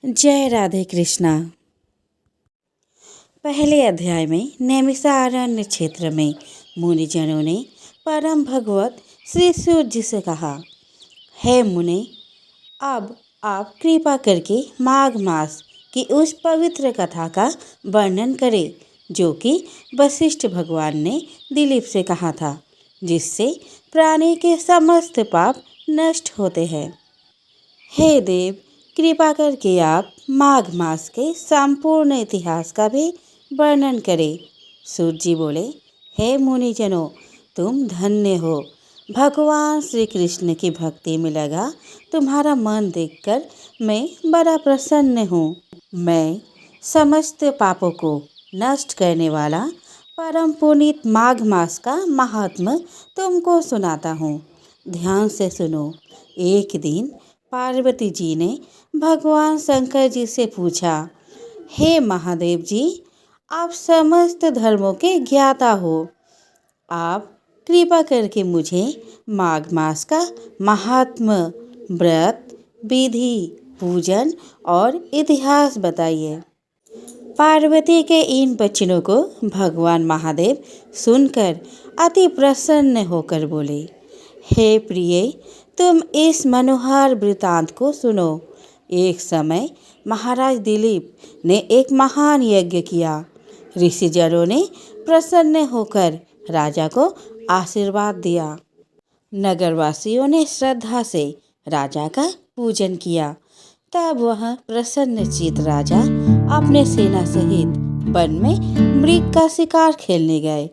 जय राधे कृष्णा। पहले अध्याय में नैमिषारण्य क्षेत्र में मुनिजनों ने परम भगवत श्री सूर्य जी से कहा, हे मुने, अब आप कृपा करके माघ मास की उस पवित्र कथा का वर्णन करें जो कि वशिष्ठ भगवान ने दिलीप से कहा था, जिससे प्राणी के समस्त पाप नष्ट होते हैं। हे देव, कृपा करके आप माघ मास के संपूर्ण इतिहास का भी वर्णन करें। सूर्य जी बोले, हे मुनिजनों, तुम धन्य हो। भगवान श्री कृष्ण की भक्ति में लगा तुम्हारा मन देखकर मैं बड़ा प्रसन्न हूँ। मैं समस्त पापों को नष्ट करने वाला परम पुनीत माघ मास का महात्म्य तुमको सुनाता हूँ। ध्यान से सुनो। एक दिन पार्वती जी ने भगवान शंकर जी से पूछा, हे महादेव जी, आप समस्त धर्मों के ज्ञाता हो, आप कृपा करके मुझे माघ मास का महात्म्य, व्रत, विधि, पूजन और इतिहास बताइए। पार्वती के इन वचनों को भगवान महादेव सुनकर अति प्रसन्न होकर बोले, हे प्रिय, तुम इस मनोहर वृतांत को सुनो। एक समय महाराज दिलीप ने एक महान यज्ञ किया। ऋषिजनों ने प्रसन्न होकर राजा को आशीर्वाद दिया। नगरवासियों ने श्रद्धा से राजा का पूजन किया। तब वह प्रसन्नचित्त राजा अपने सेना सहित वन में मृग का शिकार खेलने गए।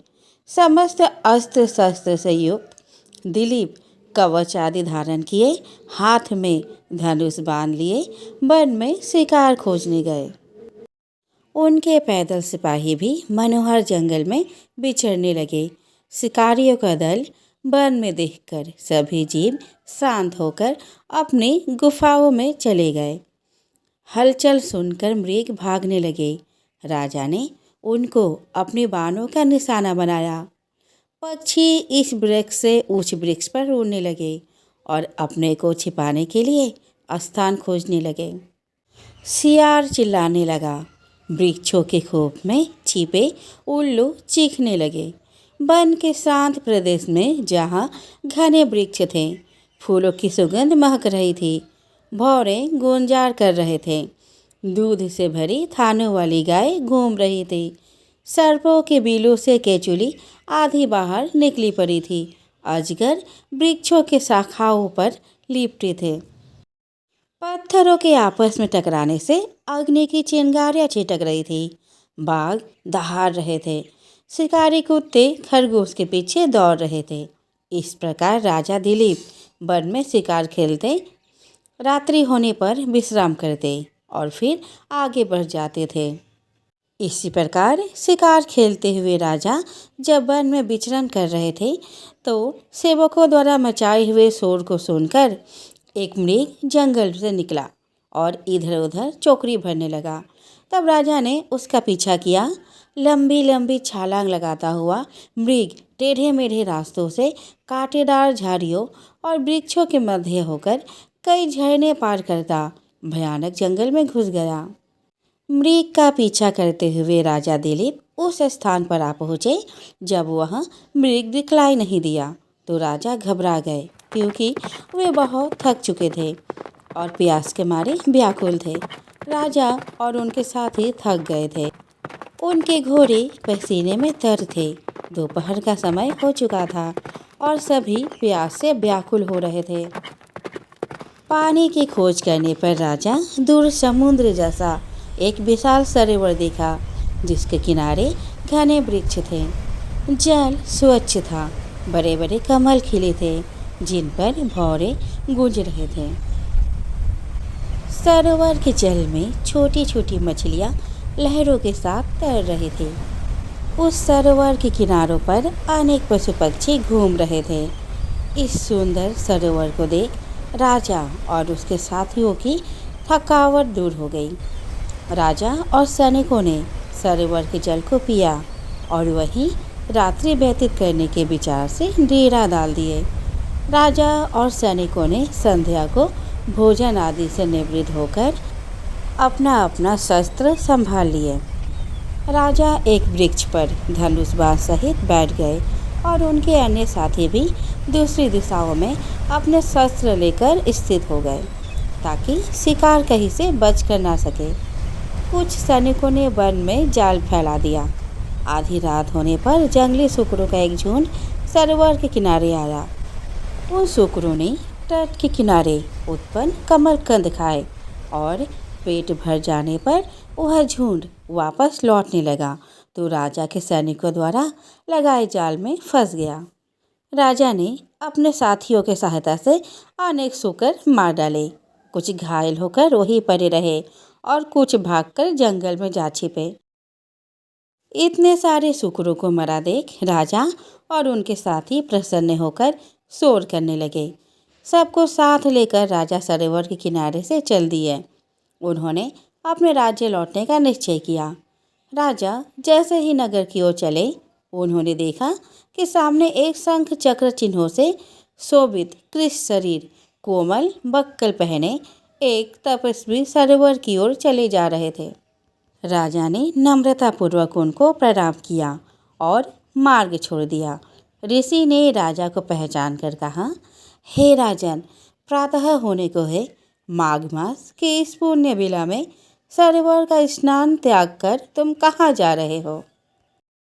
समस्त अस्त्र शस्त्र से युक्त दिलीप कवच आदि धारण किए, हाथ में धनुष बांध लिए वन में शिकार खोजने गए। उनके पैदल सिपाही भी मनोहर जंगल में विचरने लगे। शिकारियों का दल वन में देखकर सभी जीव शांत होकर अपनी गुफाओं में चले गए। हलचल सुनकर मृग भागने लगे। राजा ने उनको अपने बाणों का निशाना बनाया। पक्षी इस वृक्ष से उस वृक्ष पर उड़ने लगे और अपने को छिपाने के लिए स्थान खोजने लगे। सियार चिल्लाने लगा। वृक्षों के खोप में छिपे उल्लू चीखने लगे। वन के शांत प्रदेश में जहाँ घने वृक्ष थे, फूलों की सुगंध महक रही थी। भौरे गुंजार कर रहे थे। दूध से भरी थानों वाली गाय घूम रही थी। सर्पों के बिलों से केचुली आधी बाहर निकली पड़ी थी। अजगर वृक्षों के शाखाओं पर लिपटे थे। पत्थरों के आपस में टकराने से अग्नि की चिंगारियां छिटक रही थी। बाघ दहाड़ रहे थे। शिकारी कुत्ते खरगोश के पीछे दौड़ रहे थे। इस प्रकार राजा दिलीप वन में शिकार खेलते, रात्रि होने पर विश्राम करते और फिर आगे बढ़ जाते थे। इसी प्रकार शिकार खेलते हुए राजा जब वन में विचरण कर रहे थे तो सेवकों द्वारा मचाए हुए शोर को सुनकर एक मृग जंगल से निकला और इधर उधर चौकड़ी भरने लगा। तब राजा ने उसका पीछा किया। लंबी लंबी छलांग लगाता हुआ मृग टेढ़े मेढ़े रास्तों से कांटेदार झाड़ियों और वृक्षों के मध्य होकर कई झरने पार करता भयानक जंगल में घुस गया। मृग का पीछा करते हुए राजा दिलीप उस स्थान पर आ पहुँचे। जब वह मृग दिखलाई नहीं दिया तो राजा घबरा गए, क्योंकि वे बहुत थक चुके थे और प्यास के मारे व्याकुल थे। राजा और उनके साथी थक गए थे। उनके घोड़े पसीने में तर थे। दोपहर का समय हो चुका था और सभी प्यास से व्याकुल हो रहे थे। पानी की खोज करने पर राजा दूर समुद्र जैसा एक विशाल सरोवर देखा, जिसके किनारे घने वृक्ष थे। जल स्वच्छ था। बड़े बड़े कमल खिले थे, जिन पर भौरे गूंज रहे थे। सरोवर के जल में छोटी छोटी मछलियाँ लहरों के साथ तैर रही थी। उस सरोवर के किनारों पर अनेक पशु पक्षी घूम रहे थे। इस सुंदर सरोवर को देख राजा और उसके साथियों की थकावट दूर हो गई। राजा और सैनिकों ने सरोवर के जल को पिया और वहीं रात्रि व्यतीत करने के विचार से डेरा डाल दिए। राजा और सैनिकों ने संध्या को भोजन आदि से निवृत्त होकर अपना अपना शस्त्र संभाल लिए। राजा एक वृक्ष पर धनुष बाण सहित बैठ गए और उनके अन्य साथी भी दूसरी दिशाओं में अपने शस्त्र लेकर स्थित हो गए ताकि शिकार कहीं से बच कर ना सके। कुछ सैनिकों ने वन में जाल फैला दिया। आधी रात होने पर जंगली सुकरों का एक झुंड सरोवर के किनारे आया। उन सुकरों ने तट के किनारे उत्पन्न कमरकंद खाए और पेट भर जाने पर वह झुंड वापस लौटने लगा तो राजा के सैनिकों द्वारा लगाए जाल में फंस गया। राजा ने अपने साथियों के सहायता से अनेक सुकर मार डाले। कुछ घायल होकर वहीं पड़े रहे और कुछ भागकर जंगल में जा छिपे। इतने सारे सुकरों को मरा देख राजा और उनके साथी प्रसन्न होकर शोर करने लगे। सबको साथ लेकर राजा सरोवर के किनारे से चल दिए। उन्होंने अपने राज्य लौटने का निश्चय किया। राजा जैसे ही नगर की ओर चले, उन्होंने देखा कि सामने एक शंख चक्र चिन्हों से शोभित कृष शरीर, कोमल बक्कल पहने एक तपस्वी सरोवर की ओर चले जा रहे थे। राजा ने नम्रतापूर्वक उनको प्रणाम किया और मार्ग छोड़ दिया। ऋषि ने राजा को पहचान कर कहा, हे राजन, प्रातः होने को है। माघ मास के इस पुण्य बेला में सरोवर का स्नान त्याग कर तुम कहाँ जा रहे हो?